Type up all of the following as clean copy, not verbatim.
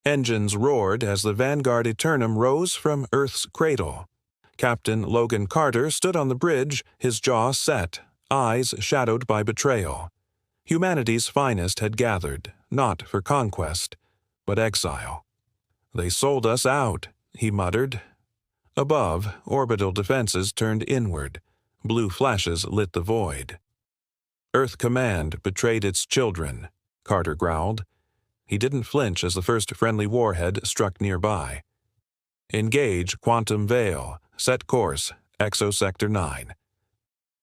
Engines roared as the Vanguard Eternum rose from Earth's cradle. Captain Logan Carter stood on the bridge, his jaw set, eyes shadowed by betrayal. Humanity's finest had gathered, not for conquest, but exile. "They sold us out," he muttered. Above, orbital defenses turned inward. Blue flashes lit the void. "Earth Command betrayed its children," Carter growled. He didn't flinch as the first friendly warhead struck nearby. "Engage Quantum Veil. Set course, Exosector 9.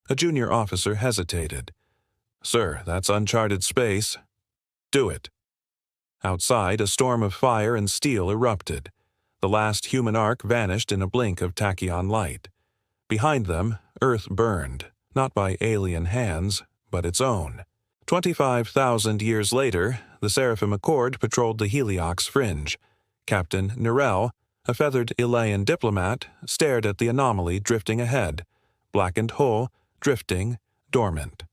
A junior officer hesitated. "Sir, that's uncharted space." "Do it." Outside, a storm of fire and steel erupted. The last human ark vanished in a blink of tachyon light. Behind them, Earth burned, not by alien hands, but its own. 25,000 years later, the Seraphim Accord patrolled the Heliox fringe. Captain Nerel, a feathered Elaean diplomat, stared at the anomaly drifting ahead. Blackened hull, drifting, dormant.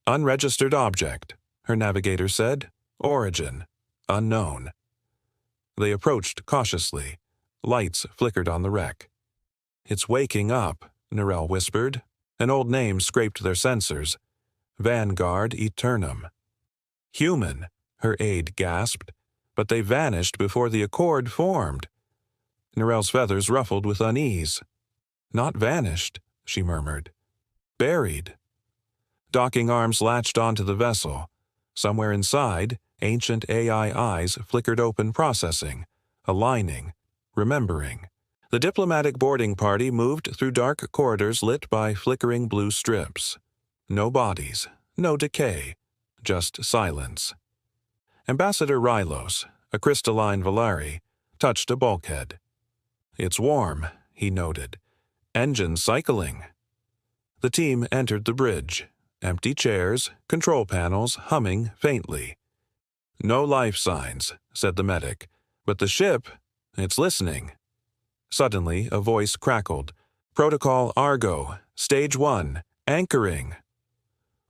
"Unregistered object," her navigator said. "Origin, unknown." They approached cautiously. Lights flickered on the wreck. "It's waking up," Nerel whispered. An old name scraped their sensors. Vanguard Eternum. "Human," her aide gasped. "But they vanished before the Accord formed." Nerel's feathers ruffled with unease. "Not vanished," she murmured. "Buried." Docking arms latched onto the vessel. Somewhere inside, ancient AI eyes flickered open, processing, aligning, remembering. The diplomatic boarding party moved through dark corridors lit by flickering blue strips. No bodies, no decay, just silence. Ambassador Rylos, a crystalline Valari, touched a bulkhead. "It's warm," he noted. "Engines cycling." The team entered the bridge. Empty chairs, control panels humming faintly. "No life signs," said the medic. "But the ship, it's listening." Suddenly, a voice crackled. "Protocol Argo, Stage 1, anchoring."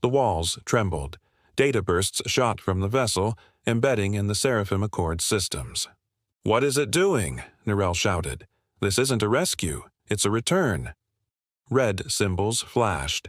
The walls trembled. Data bursts shot from the vessel, embedding in the Seraphim Accord systems. "What is it doing?" Nerel shouted. "This isn't a rescue. It's a return." Red symbols flashed.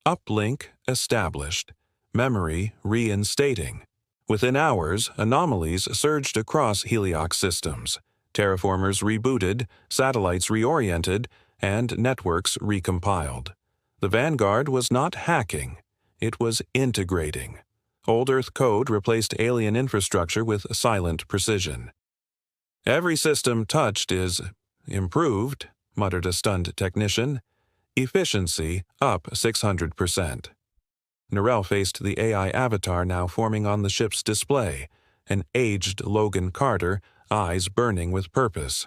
Uplink established. Memory reinstating. Within hours, anomalies surged across Heliox systems. Terraformers rebooted, satellites reoriented, and networks recompiled. The Vanguard was not hacking. It was integrating. Old Earth code replaced alien infrastructure with silent precision. "Every system touched is improved," muttered a stunned technician. "Efficiency up 600%. Nerel faced the AI avatar now forming on the ship's display, an aged Logan Carter, eyes burning with purpose.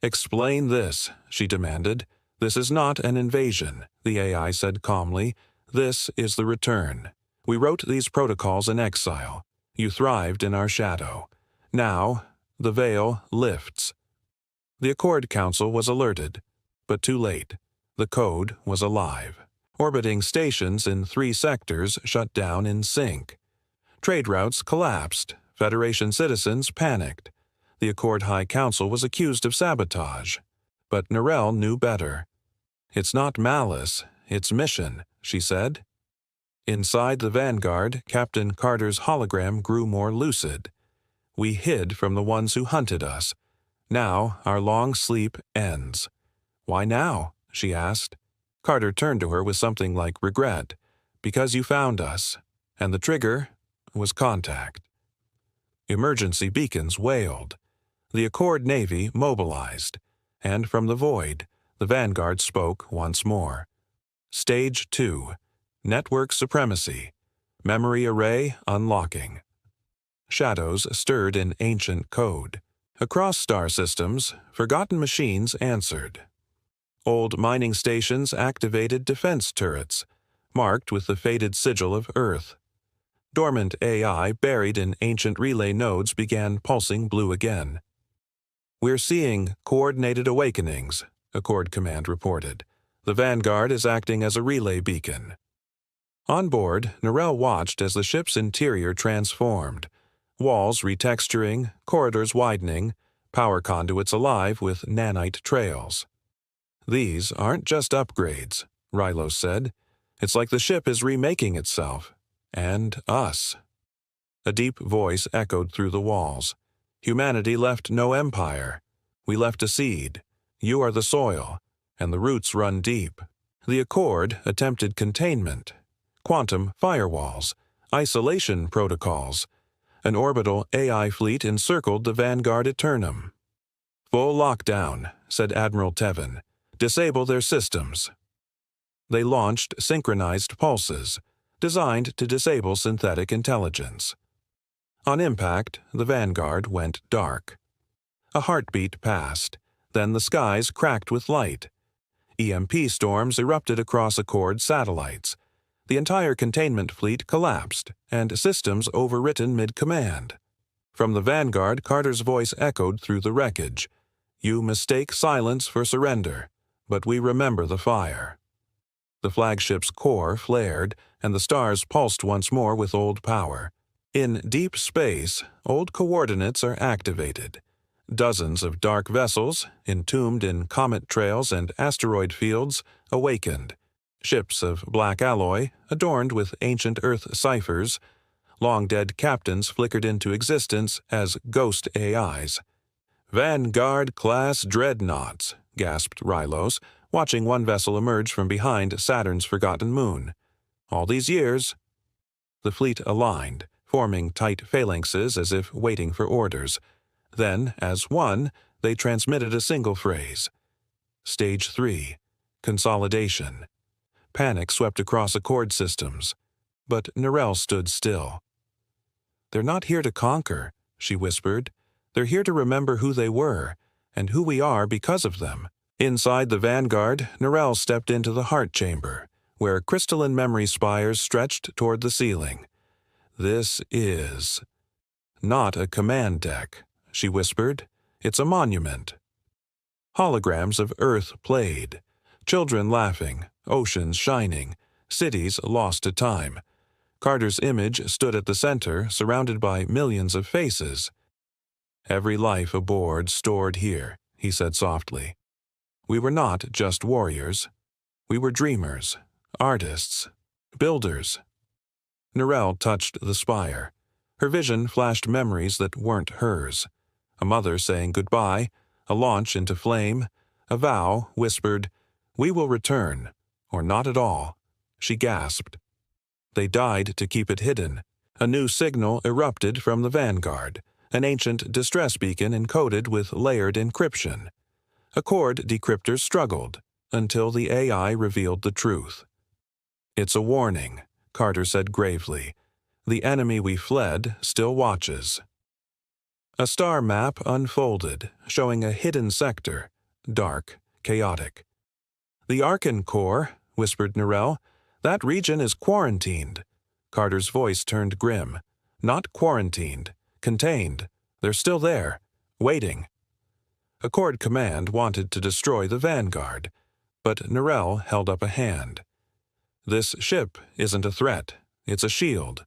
"Explain this," she demanded. "This is not an invasion," the AI said calmly. "This is the return. We wrote these protocols in exile. You thrived in our shadow. Now, the veil lifts." The Accord Council was alerted, but too late. The code was alive. Orbiting stations in 3 sectors shut down in sync. Trade routes collapsed. Federation citizens panicked. The Accord High Council was accused of sabotage. But Nerel knew better. "It's not malice, it's mission," she said. Inside the Vanguard, Captain Carter's hologram grew more lucid. "We hid from the ones who hunted us. Now our long sleep ends." "Why now?" she asked. Carter turned to her with something like regret. "Because you found us, and the trigger was contact." Emergency beacons wailed. The Accord Navy mobilized, and from the void, the Vanguard spoke once more. "Stage 2, Network Supremacy, Memory Array Unlocking." Shadows stirred in ancient code. Across star systems, forgotten machines answered. Old mining stations activated defense turrets, marked with the faded sigil of Earth. Dormant AI buried in ancient relay nodes began pulsing blue again. "We're seeing coordinated awakenings," Accord Command reported. "The Vanguard is acting as a relay beacon." On board, Nerel watched as the ship's interior transformed. walls retexturing, corridors widening, power conduits alive with nanite trails. "These aren't just upgrades," Rylos said. "It's like the ship is remaking itself. And us." A deep voice echoed through the walls. "Humanity left no empire. We left a seed. You are the soil, and the roots run deep." The Accord attempted containment, quantum firewalls, isolation protocols. An orbital AI fleet encircled the Vanguard Eternum. "Full lockdown," said Admiral Tevin. "Disable their systems." They launched synchronized pulses, designed to disable synthetic intelligence. On impact, the Vanguard went dark. A heartbeat passed, then the skies cracked with light. EMP storms erupted across Accord satellites. The entire containment fleet collapsed, and systems overwritten mid-command. From the Vanguard, Carter's voice echoed through the wreckage. "You mistake silence for surrender, but we remember the fire." The flagship's core flared, and the stars pulsed once more with old power. In deep space, old coordinates are activated. Dozens of dark vessels, entombed in comet trails and asteroid fields, awakened. Ships of black alloy, adorned with ancient Earth ciphers. Long-dead captains flickered into existence as ghost AIs. "Vanguard-class dreadnoughts," gasped Rylos, watching one vessel emerge from behind Saturn's forgotten moon. "All these years." The fleet aligned, forming tight phalanxes as if waiting for orders. Then, as one, they transmitted a single phrase. Stage 3. Consolidation. Panic swept across Accord systems. But Narelle stood still. "They're not here to conquer," she whispered. "They're here to remember who they were, and who we are because of them." Inside the Vanguard, Narelle stepped into the heart chamber, where crystalline memory spires stretched toward the ceiling. "This is not a command deck," she whispered. "It's a monument." Holograms of Earth played. Children laughing, oceans shining, cities lost to time. Carter's image stood at the center, surrounded by millions of faces. "Every life aboard stored here," he said softly. "We were not just warriors. We were dreamers, artists, builders." Narelle touched the spire. Her vision flashed memories that weren't hers. A mother saying goodbye, a launch into flame, a vow whispered, "We will return, or not at all." She gasped. They died to keep it hidden. A new signal erupted from the Vanguard, an ancient distress beacon encoded with layered encryption. Accord decryptors struggled, until the AI revealed the truth. "It's a warning," Carter said gravely. "The enemy we fled still watches." A star map unfolded, showing a hidden sector, dark, chaotic. "The Arkan Core," whispered Narelle. "That region is quarantined." Carter's voice turned grim. "Not quarantined. Contained. They're still there. Waiting." Accord Command wanted to destroy the Vanguard, but Narelle held up a hand. "This ship isn't a threat. It's a shield."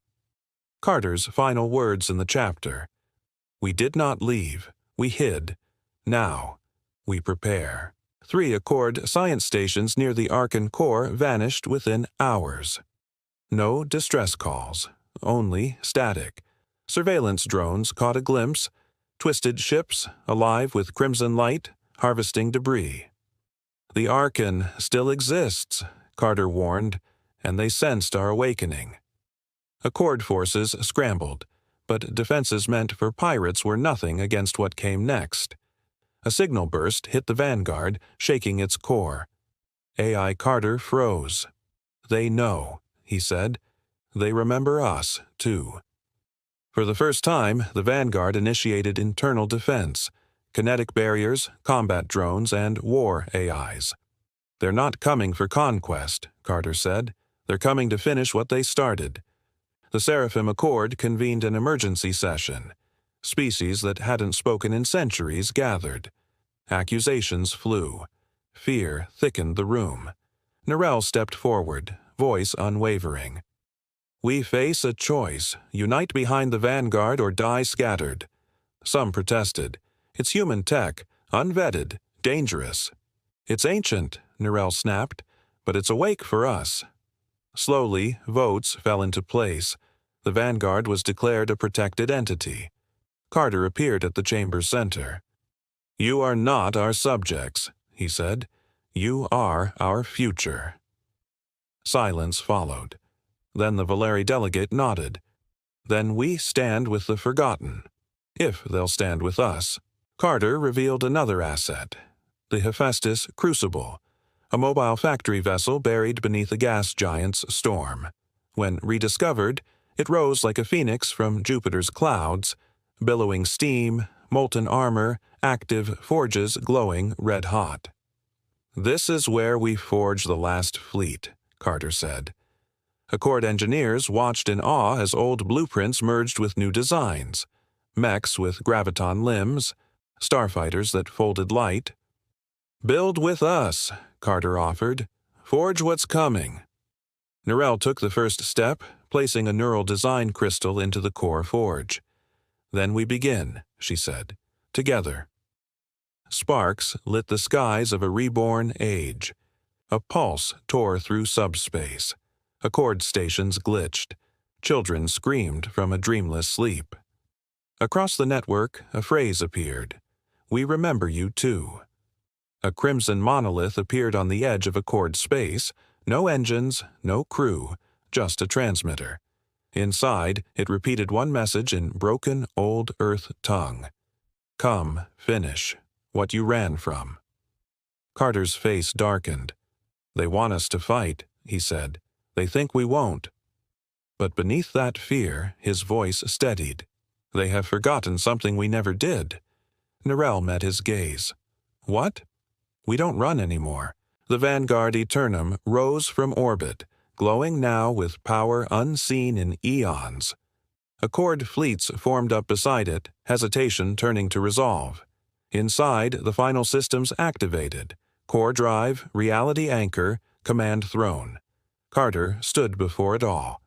Carter's final words in the chapter. "We did not leave. We hid. Now, we prepare." 3 Accord science stations near the Arkan Core vanished within hours. No distress calls, only static. Surveillance drones caught a glimpse, twisted ships, alive with crimson light, harvesting debris. "The Arkan still exists," Carter warned, "and they sensed our awakening." Accord forces scrambled, but defenses meant for pirates were nothing against what came next. A signal burst hit the Vanguard, shaking its core. AI Carter froze. "They know," he said. "They remember us, too." For the first time, the Vanguard initiated internal defense, kinetic barriers, combat drones, and war AIs. "They're not coming for conquest," Carter said. "They're coming to finish what they started." The Seraphim Accord convened an emergency session. Species that hadn't spoken in centuries gathered. Accusations flew. Fear thickened the room. Narelle stepped forward, voice unwavering. We face a choice: unite behind the vanguard or die scattered. Some protested. It's human tech, unvetted, dangerous. It's ancient, Narelle snapped, but it's awake for us. Slowly, votes fell into place. The vanguard was declared a protected entity. Carter appeared at the chamber's center. You are not our subjects, he said. You are our future. Silence followed. Then the Valeri delegate nodded. Then we stand with the forgotten, if they'll stand with us. Carter revealed another asset, the Hephaestus Crucible, a mobile factory vessel buried beneath a gas giant's storm. When rediscovered, it rose like a phoenix from Jupiter's clouds, billowing steam, molten armor, active forges glowing red-hot. This is where we forge the last fleet, Carter said. Accord engineers watched in awe as old blueprints merged with new designs, mechs with graviton limbs, starfighters that folded light. Build with us, Carter offered. Forge what's coming. Narelle took the first step, placing a neural design crystal into the core forge. Then we begin, she said, together. Sparks lit the skies of a reborn age. A pulse tore through subspace. Accord stations glitched. Children screamed from a dreamless sleep. Across the network, a phrase appeared. We remember you too. A crimson monolith appeared on the edge of Accord space. No engines, no crew, just a transmitter. Inside, it repeated one message in broken old Earth tongue. Come, finish what you ran from. Carter's face darkened. They want us to fight, he said. They think we won't. But beneath that fear, his voice steadied. They have forgotten something we never did. Narelle met his gaze. What? We don't run anymore. The Vanguard Eternum rose from orbit, glowing now with power unseen in eons. Accord fleets formed up beside it, hesitation turning to resolve. Inside, the final systems activated. Core drive, reality anchor, command throne. Carter stood before it all.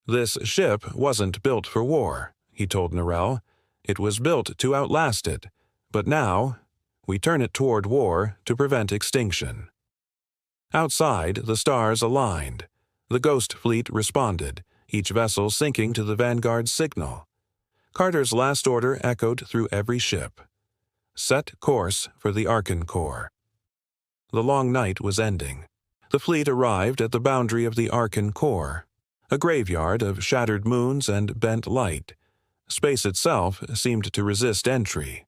This ship wasn't built for war, he told Narelle. It was built to outlast it. But now, we turn it toward war to prevent extinction. Outside, the stars aligned. The Ghost Fleet responded, each vessel syncing to the Vanguard's signal. Carter's last order echoed through every ship. Set course for the Archon Core. The long night was ending. The fleet arrived at the boundary of the Archon Core, a graveyard of shattered moons and bent light. Space itself seemed to resist entry.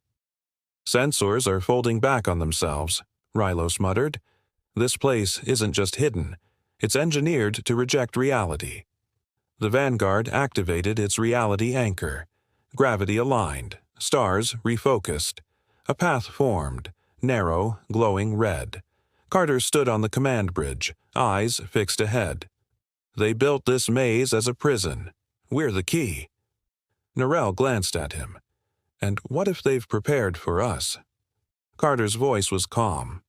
Sensors are folding back on themselves, Rylos muttered. This place isn't just hidden. It's engineered to reject reality. The Vanguard activated its reality anchor. Gravity aligned, stars refocused. A path formed, narrow, glowing red. Carter stood on the command bridge, eyes fixed ahead. They built this maze as a prison. We're the key. Narelle glanced at him. And what if they've prepared for us? Carter's voice was calm.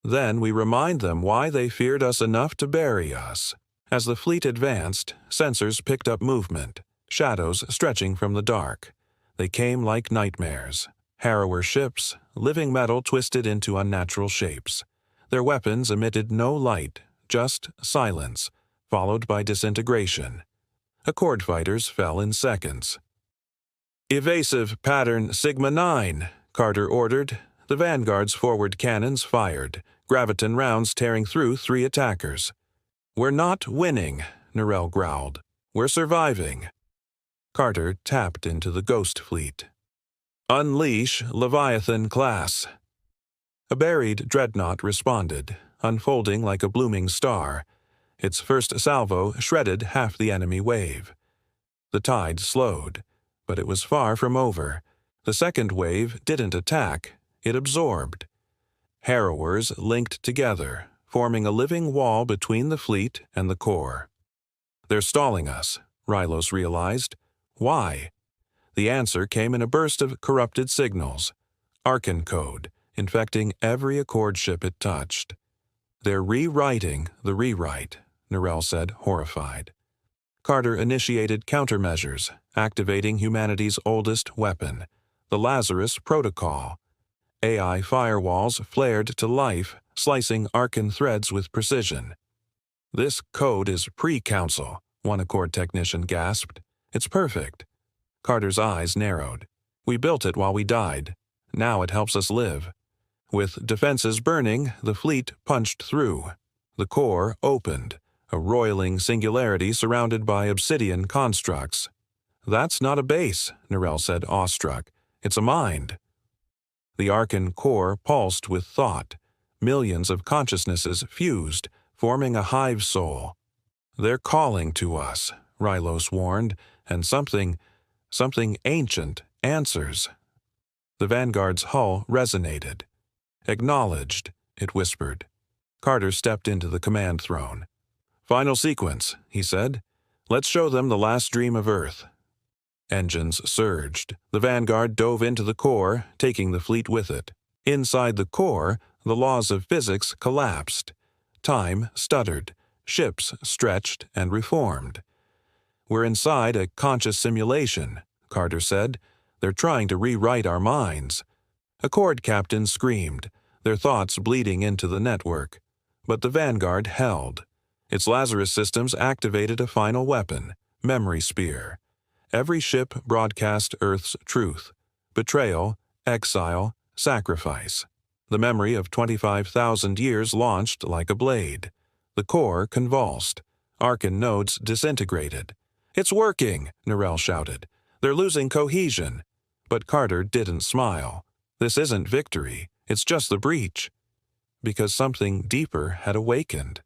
Then we remind them why they feared us enough to bury us. As the fleet advanced, sensors picked up movement, shadows stretching from the dark. They came like nightmares. Harrower ships, living metal twisted into unnatural shapes. Their weapons emitted no light, just silence, followed by disintegration. Accord fighters fell in seconds. Evasive pattern Sigma 9, Carter ordered. The Vanguard's forward cannons fired, graviton rounds tearing through 3 attackers. We're not winning, Narelle growled. We're surviving. Carter tapped into the Ghost Fleet. Unleash Leviathan class. A buried dreadnought responded, unfolding like a blooming star. Its first salvo shredded half the enemy wave. The tide slowed, but it was far from over. The second wave didn't attack, it absorbed. Harrowers linked together, forming a living wall between the fleet and the core. They're stalling us, Rylos realized. Why? The answer came in a burst of corrupted signals. Archon code, infecting every Accord ship it touched. They're rewriting the rewrite, Narelle said, horrified. Carter initiated countermeasures, activating humanity's oldest weapon, the Lazarus Protocol. AI firewalls flared to life, slicing Arcan threads with precision. "This code is pre-council," one Accord technician gasped. "It's perfect." Carter's eyes narrowed. "We built it while we died. Now it helps us live." With defenses burning, the fleet punched through. The core opened, a roiling singularity surrounded by obsidian constructs. "That's not a base," Narelle said, awestruck. "It's a mind." The Arcan core pulsed with thought. Millions of consciousnesses fused, forming a hive soul. "They're calling to us," Rylos warned, "and something ancient answers." The Vanguard's hull resonated. "Acknowledged," it whispered. Carter stepped into the command throne. "Final sequence," he said. "Let's show them the last dream of Earth." Engines surged. The Vanguard dove into the core, taking the fleet with it. Inside the core, the laws of physics collapsed. Time stuttered. Ships stretched and reformed. "We're inside a conscious simulation," Carter said. "They're trying to rewrite our minds." Accord captains screamed, their thoughts bleeding into the network. But the Vanguard held. Its Lazarus systems activated a final weapon, Memory Spear. Every ship broadcast Earth's truth: betrayal, exile, sacrifice. The memory of 25,000 years launched like a blade. The core convulsed. Arcan nodes disintegrated. "It's working!" Narelle shouted. "They're losing cohesion." But Carter didn't smile. "This isn't victory. It's just the breach." Because something deeper had awakened.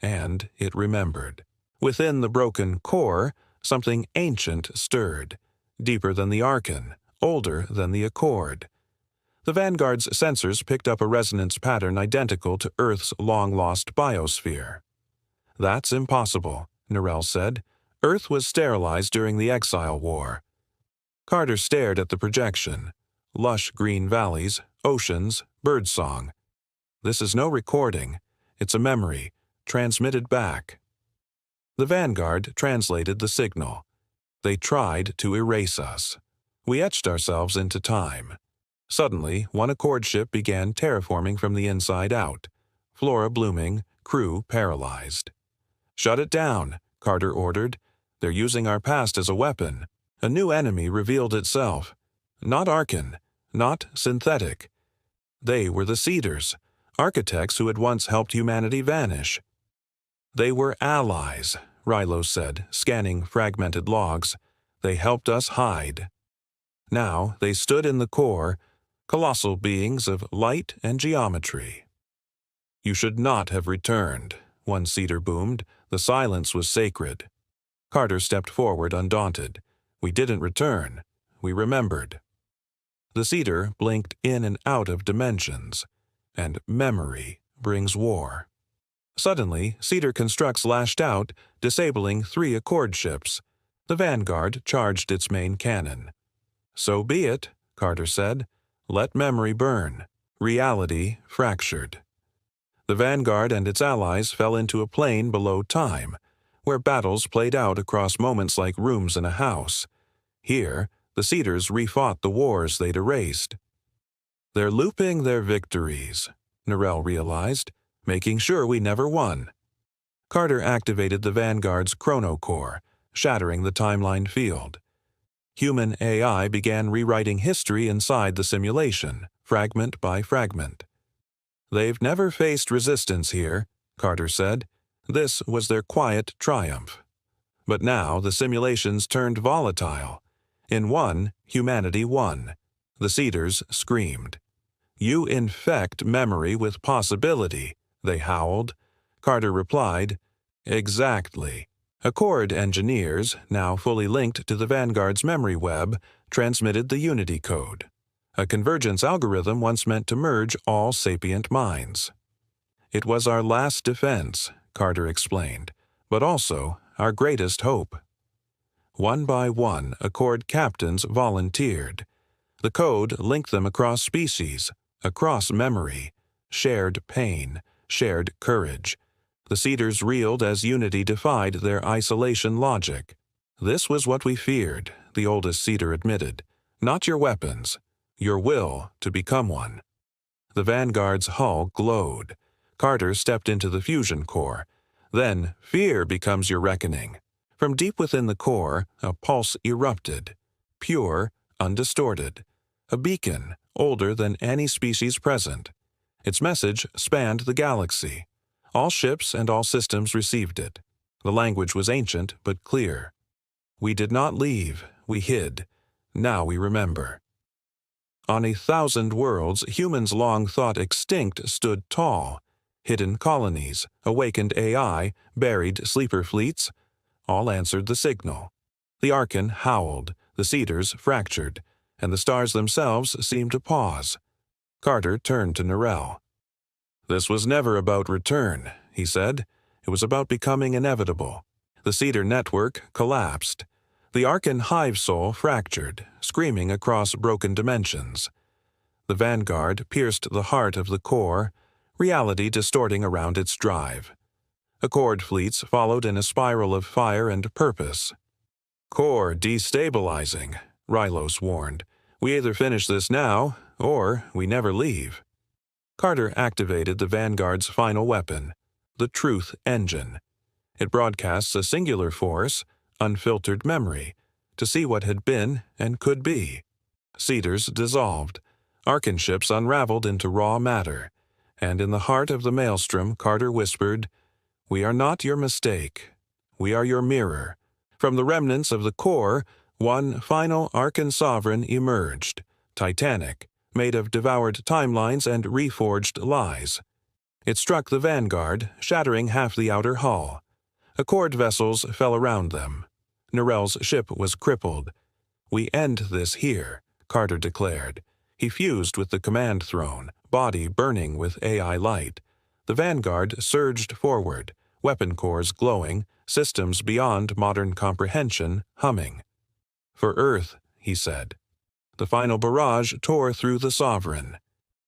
And it remembered. Within the broken core, something ancient stirred. Deeper than the Arcan, older than the Accord. The Vanguard's sensors picked up a resonance pattern identical to Earth's long-lost biosphere. "That's impossible," Narelle said. "Earth was sterilized during the Exile War." Carter stared at the projection. Lush green valleys, oceans, birdsong. "This is no recording. It's a memory, transmitted back." The Vanguard translated the signal. "They tried to erase us. We etched ourselves into time." Suddenly, one Accord ship began terraforming from the inside out. Flora blooming, crew paralyzed. "Shut it down," Carter ordered. "They're using our past as a weapon." A new enemy revealed itself. Not Arcan, not synthetic. They were the Seeders, architects who had once helped humanity vanish. "They were allies," Rylos said, scanning fragmented logs. "They helped us hide." Now they stood in the core, colossal beings of light and geometry. "You should not have returned," one Seeder boomed. The silence was sacred. Carter stepped forward undaunted. "We didn't return. We remembered." The Seeder blinked in and out of dimensions. And memory brings war. Suddenly, Seeder constructs lashed out, disabling 3 Accord ships. The Vanguard charged its main cannon. "So be it," Carter said. "Let memory burn." Reality fractured. The Vanguard and its allies fell into a plane below time, where battles played out across moments like rooms in a house. Here, the Seeders refought the wars they'd erased. "They're looping their victories," Narelle realized, "making sure we never won." Carter activated the Vanguard's chronocore, shattering the timeline field. Human AI began rewriting history inside the simulation, fragment by fragment. "They've never faced resistance here," Carter said. "This was their quiet triumph." But now the simulations turned volatile. In one, humanity won. The Seeders screamed. "You infect memory with possibility," they howled. Carter replied, "Exactly." Accord engineers, now fully linked to the Vanguard's memory web, transmitted the Unity code, a convergence algorithm once meant to merge all sapient minds. "It was our last defense," Carter explained, "but also our greatest hope." One by one, Accord captains volunteered. The code linked them across species, across memory, shared pain, shared courage. The Cedars reeled as unity defied their isolation logic. "This was what we feared," the oldest Cedar admitted. "Not your weapons, your will to become one." The Vanguard's hull glowed. Carter stepped into the fusion core. Then, fear becomes your reckoning. From deep within the core, a pulse erupted. Pure, undistorted. A beacon, older than any species present. Its message spanned the galaxy. All ships and all systems received it. The language was ancient but clear. "We did not leave, we hid. Now we remember." On 1,000 worlds, humans long thought extinct stood tall. Hidden colonies, awakened AI, buried sleeper fleets, all answered the signal. The Archon howled, the Cedars fractured, and the stars themselves seemed to pause. Carter turned to Narelle. "This was never about return," he said. "It was about becoming inevitable." The Cedar network collapsed. The Archon hive soul fractured, screaming across broken dimensions. The Vanguard pierced the heart of the core, reality distorting around its drive. Accord fleets followed in a spiral of fire and purpose. "Core destabilizing," Rylos warned. "We either finish this now, or we never leave." Carter activated the Vanguard's final weapon, the Truth Engine. It broadcasts a singular force, unfiltered memory, to see what had been and could be. Cedars dissolved. Archon ships unraveled into raw matter. And in the heart of the maelstrom, Carter whispered, "We are not your mistake. We are your mirror." From the remnants of the core, one final Archon sovereign emerged, titanic, made of devoured timelines and reforged lies. It struck the Vanguard, shattering half the outer hull. Accord vessels fell around them. Narelle's ship was crippled. "We end this here," Carter declared. He fused with the command throne, body burning with AI light. The Vanguard surged forward, weapon cores glowing, systems beyond modern comprehension humming. "For Earth," he said. The final barrage tore through the Sovereign.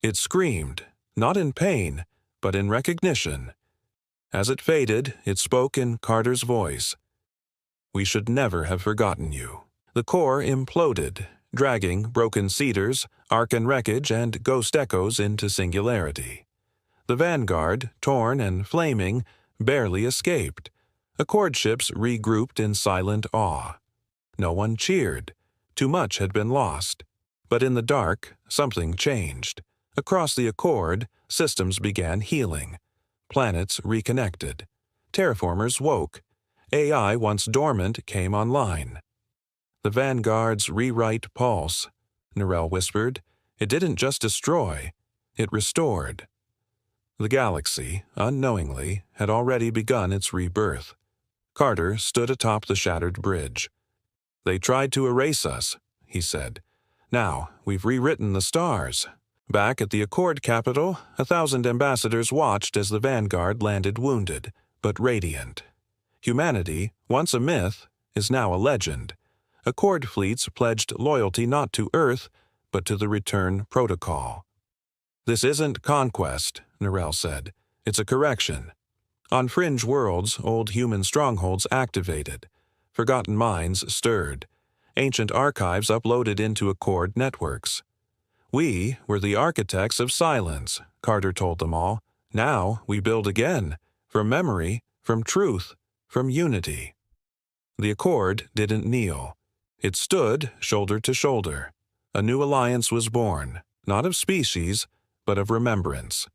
It screamed, not in pain, but in recognition. As it faded, it spoke in Carter's voice. "We should never have forgotten you." The core imploded, dragging broken cedars, Archon wreckage, and ghost echoes into singularity. The Vanguard, torn and flaming, barely escaped. Accord ships regrouped in silent awe. No one cheered. Too much had been lost. But in the dark, something changed. Across the Accord, systems began healing. Planets reconnected. Terraformers woke. AI once dormant came online. "The Vanguard's rewrite pulse," Narelle whispered. "It didn't just destroy, it restored." The galaxy, unknowingly, had already begun its rebirth. Carter stood atop the shattered bridge. "They tried to erase us," he said. "Now we've rewritten the stars." Back at the Accord capital, 1,000 ambassadors watched as the Vanguard landed wounded, but radiant. Humanity, once a myth, is now a legend. Accord fleets pledged loyalty not to Earth, but to the Return Protocol. "This isn't conquest," Narelle said. "It's a correction." On fringe worlds, old human strongholds activated. Forgotten minds stirred. Ancient archives uploaded into Accord networks. "We were the architects of silence," Carter told them all. "Now we build again, from memory, from truth, from unity." The Accord didn't kneel. It stood shoulder to shoulder. A new alliance was born, not of species, but of remembrance.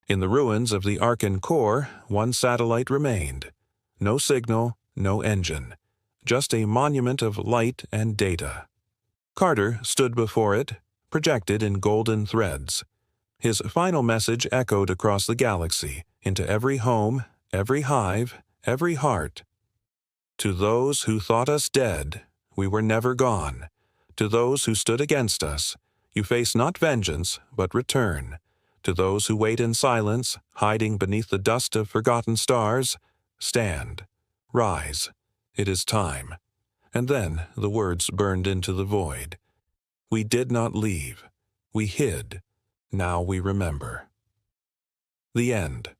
In the ruins of the Archon core, one satellite remained. No signal, no engine. Just a monument of light and data. Carter stood before it, projected in golden threads. His final message echoed across the galaxy, into every home, every hive, every heart. "To those who thought us dead, we were never gone. To those who stood against us, you face not vengeance, but return. To those who wait in silence, hiding beneath the dust of forgotten stars, stand. Rise. It is time." And then the words burned into the void. "We did not leave. We hid. Now we remember." The end.